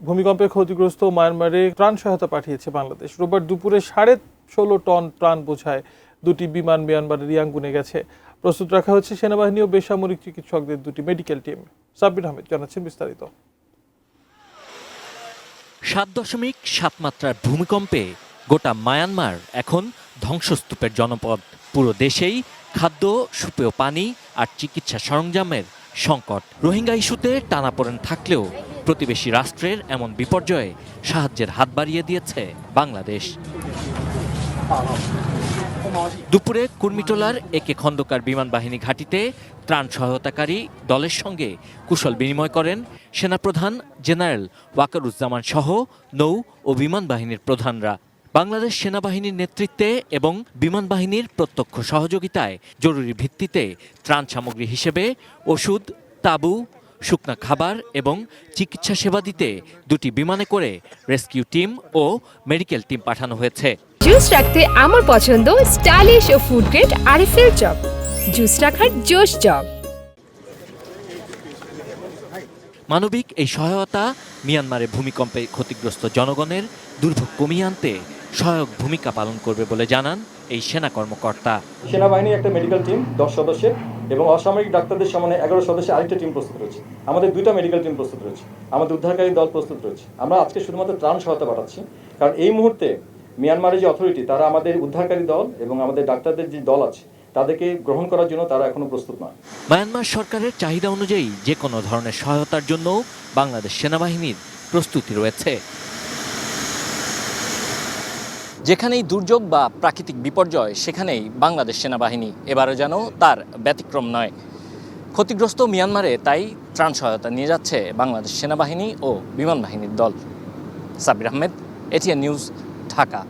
ভূমিকম্পে ক্ষতিগ্রস্ত মায়ানমারে ত্রাণ সহায়তা পাঠিয়েছে বাংলাদেশ। রোববার দুপুরে 16.5 টন ত্রাণ বোঝায় দুটি বিমান মিয়ানমারের ইয়াঙ্গুনে গেছে। প্রস্তুত রাখা হচ্ছে সেনাবাহিনী ও বেসামরিক চিকিৎসকদের দুটি মেডিকেল টিম। সাব্বির আহমেদ জানাচ্ছেন বিস্তারিত। 7.7 মাত্রার ভূমিকম্পে গোটা মায়ানমার এখন ধ্বংসস্তূপের জনপদ। পুরো দেশেই খাদ্য, সুপেয় পানি আর চিকিৎসা সরঞ্জামের সংকট। রোহিঙ্গা ইস্যুতে টানাপোড়েন থাকলেও প্রতিবেশী রাষ্ট্রের এমন বিপর্যয়ে সাহায্যের হাত বাড়িয়ে দিয়েছে বাংলাদেশ। দুপুরে কুর্মিটোলার একে খন্দকার বিমান বাহিনী ঘাঁটিতে ত্রাণ সহায়তাকারী দলের সঙ্গে কুশল বিনিময় করেন সেনাপ্রধান জেনারেল ওয়াকারুজ্জামান সহ নৌ ও বিমান বাহিনীর প্রধানরা। বাংলাদেশ সেনাবাহিনীর নেতৃত্বে এবং বিমান বাহিনীর প্রত্যক্ষ সহযোগিতায় জরুরি ভিত্তিতে ত্রাণ সামগ্রী হিসেবে ওষুধ, তাঁবু, শুকনা খাবার এবং চিকিৎসা সেবা দিতে দুটি বিমানে করে রেস্কিউ টিম ও মেডিকেল টিম পাঠানো হয়েছে। জুস রাখতে আমার পছন্দ স্টাইলিশ ও ফুড গ্রেড আরএফএল চপ। জুস রাখার জোশ চপ। মানবিক এই সহায়তা মিয়ানমারে ভূমিকম্পে ক্ষতিগ্রস্ত জনগণের দুর্ভোগ কমিয়ে আনতে সহায়ক ভূমিকা পালন করবে বলে জানান এই সেনা কর্মকর্তা। সেনাবাহিনীর একটা মেডিকেল টিম 10 সদস্যের এবং অসামরিক ডাক্তারদের সমানে 11 সদস্যের আরেকটা টিম প্রস্তুত রয়েছে। আমাদের 2টা মেডিকেল টিম প্রস্তুত রয়েছে। আমাদের উদ্ধারকারী দল প্রস্তুত রয়েছে। আমরা আজকে শুধুমাত্র ত্রাণ সহায়তা পাঠাচ্ছি, কারণ এই মুহূর্তে মিয়ানমারের যে অথরিটি তারা আমাদের উদ্ধারকারী দল এবং আমাদের ডাক্তারদের যে দল আছে তাদেরকে গ্রহণ করার জন্য তারা এখনো প্রস্তুত নয়। মায়ানমার সরকারের চাহিদা অনুযায়ী যে কোনো ধরনের সহায়তার জন্য বাংলাদেশ সেনাবাহিনীর প্রস্তুতি রয়েছে। যেখানেই দুর্যোগ বা প্রাকৃতিক বিপর্যয় সেখানেই বাংলাদেশ সেনাবাহিনী এবারে যেন তার ব্যতিক্রম নয়। ক্ষতিগ্রস্ত মিয়ানমারে তাই ত্রাণ সহায়তা নিয়ে যাচ্ছে বাংলাদেশ সেনাবাহিনী ও বিমান বাহিনীর দল। Sabbir Ahmed, ATN news, Dhaka.